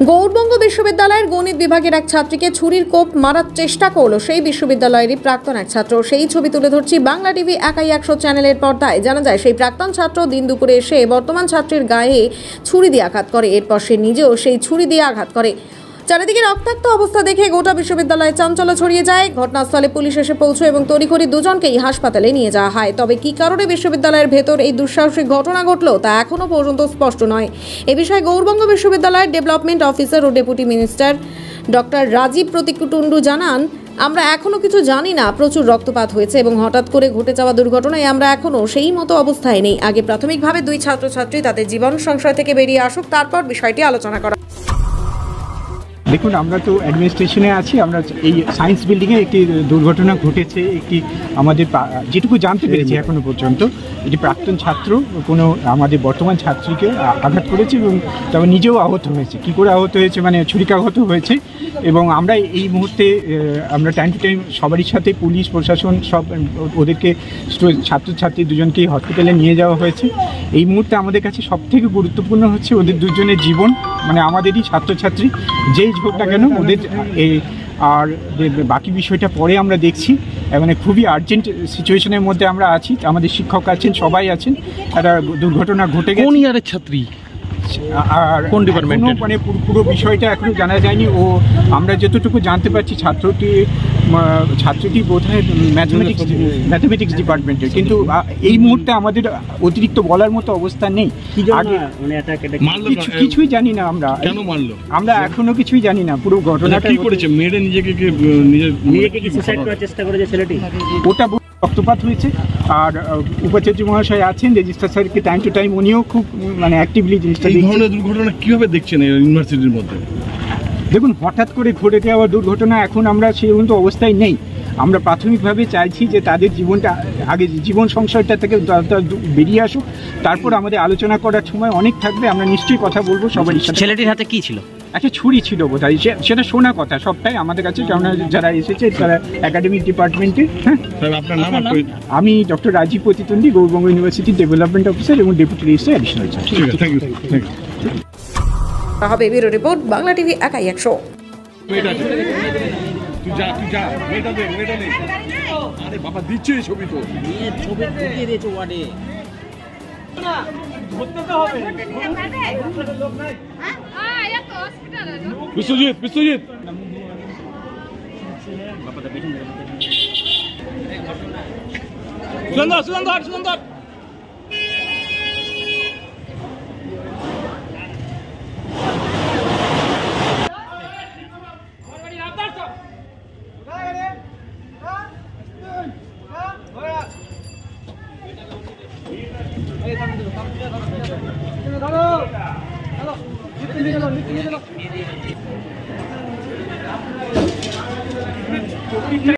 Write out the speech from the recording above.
গৌড়বঙ্গ বিশ্ববিদ্যালয়ের গণিত বিভাগের এক ছাত্রীকে ছুরির কোপ মারার চেষ্টা করলো সেই বিশ্ববিদ্যালয়েরই প্রাক্তন এক ছাত্র। সেই ছবি তুলে ধরছি বাংলা টিভি একাই 100 চ্যানেলের পর্দায়। জানা যায় সেই প্রাক্তন ছাত্র দিন দুপুরে এসে বর্তমান ছাত্রীর গায়ে ছুরি দিয়ে আঘাত করে। এরপর সে নিজেও সেই ছুরি দিয়ে আঘাত করে। চারিদিকে রক্তাক্ত অবস্থা দেখে গোটা বিশ্ববিদ্যালয়ে চাঞ্চল্য ছড়িয়ে যায়। ঘটনাস্থলে পুলিশ এসে পৌঁছয় এবং তড়িঘড়ি দুজনকেই হাসপাতালে নিয়ে যাওয়া হয়। তবে কী কারণে বিশ্ববিদ্যালয়ের ভেতর এই দুঃসাহসিক ঘটনা ঘটল তা এখনও পর্যন্ত স্পষ্ট নয়। এ বিষয়ে গৌড়বঙ্গ বিশ্ববিদ্যালয়ের ডেভেলপমেন্ট অফিসার ও deputy minister doctor Rajib Pratik Tundu জানান, আমরা এখনও কিছু জানি না। প্রচুর রক্তপাত হয়েছে এবং হঠাৎ করে ঘটে যাওয়া দুর্ঘটনায় আমরা এখনও সেই মতো অবস্থায় নেই। আগে প্রাথমিকভাবে দুই ছাত্রছাত্রী তাদের জীবন সংশয় থেকে বেরিয়ে আসুক, তারপর বিষয়টি আলোচনা করা। দেখুন, আমরা তো অ্যাডমিনিস্ট্রেশনে আছি। আমরা এই সায়েন্স বিল্ডিংয়ে একটি দুর্ঘটনা ঘটেছে। একটি আমাদের যেটুকু জানতে পেরেছি এখনো পর্যন্ত এটি প্রাক্তন ছাত্র কোনো আমাদের বর্তমান ছাত্রীকে আঘাত করেছে এবং তবে নিজেও আহত হয়েছে। কী করে আহত হয়েছে মানে ছুরিকাঘাত হয়েছে। এবং আমরা এই মুহূর্তে আমরা টাইম টু টাইম সবারই সাথে পুলিশ প্রশাসন সব ওদেরকে ছাত্রছাত্রী দুজনকেই হসপিটালে নিয়ে যাওয়া হয়েছে। এই মুহূর্তে আমাদের কাছে সবথেকে গুরুত্বপূর্ণ হচ্ছে ওদের দুজনের জীবন, মানে আমাদেরই ছাত্রছাত্রী যেই হোক না কেন ওদের। আর বাকি বিষয়টা পরে আমরা দেখছি। মানে খুবই আর্জেন্ট সিচুয়েশনের মধ্যে আমরা আছি। আমাদের শিক্ষক আছেন, সবাই আছেন। একটা দুর্ঘটনা ঘটে গেছে। কোন ইয়ারের ছাত্রী আর কোন ডিপার্টমেন্ট মানে পুরো বিষয়টা এখনো জানা যায়নি। ও আমরা যতটুকু জানতে পারছি ছাত্রটি বোধহয় ম্যাথমেটিক্স ডিপার্টমেন্টের, কিন্তু এই মুহূর্তে আমাদের অতিরিক্ত বলার মতো অবস্থা নেই। কিছুই জানি না আমরা। কেন মারলো আমরা এখনো কিছুই জানি না। পুরো ঘটনাটা কি করেছে, মেরে নিজেকে সুসাইড করার চেষ্টা করেছে ছেলেটি, ওটা রক্তপাত হয়েছে। আর উপাচার্য মহাশয় আছেন, রেজিস্ট্রার স্যারকে টাইম টু টাইম উনিও খুব মানে অ্যাক্টিভলি জিনিসটা। এই ধরনের দুর্ঘটনা কীভাবে দেখছেন ইউনিভার্সিটির মধ্যে? দেখুন, হঠাৎ করে ঘটে যাওয়া দুর্ঘটনা এখন আমরা সেই মতো অবস্থায় নেই। আমরা প্রাথমিকভাবে চাইছি যে তাদের জীবনটা আগে জীবন সংশয়টা থেকে বেরিয়ে আসুক, তারপর আমাদের আলোচনা করার সময় অনেক থাকবে। আমরা নিশ্চয়ই কথা বলবো সবারই সাথে। ছেলেটির হাতে কি ছিল? একটা ছুরি ছিল বোধহয়, সেটা শোনা কথা সবটাই আমাদের কাছে, কারণ যারা এসেছে তারা একাডেমিক ডিপার্টমেন্টে। হ্যাঁ, আপনার নাম? আমি ডক্টর রাজীব প্রতীক টুন্ডু, গৌড়বঙ্গ ইউনিভার্সিটির ডেভেলপমেন্ট অফিসার এবং deputy registrar additional charge. Thank you. হবে ব্যুরো রিপোর্ট, বাংলা টিভি একাই 100। আরে বাবা, দিচ্ছে ছবি তো ছবি ঢুকিয়ে দিয়েছে ওয়ার্ডে। বিশ্বজিৎ সুন্দর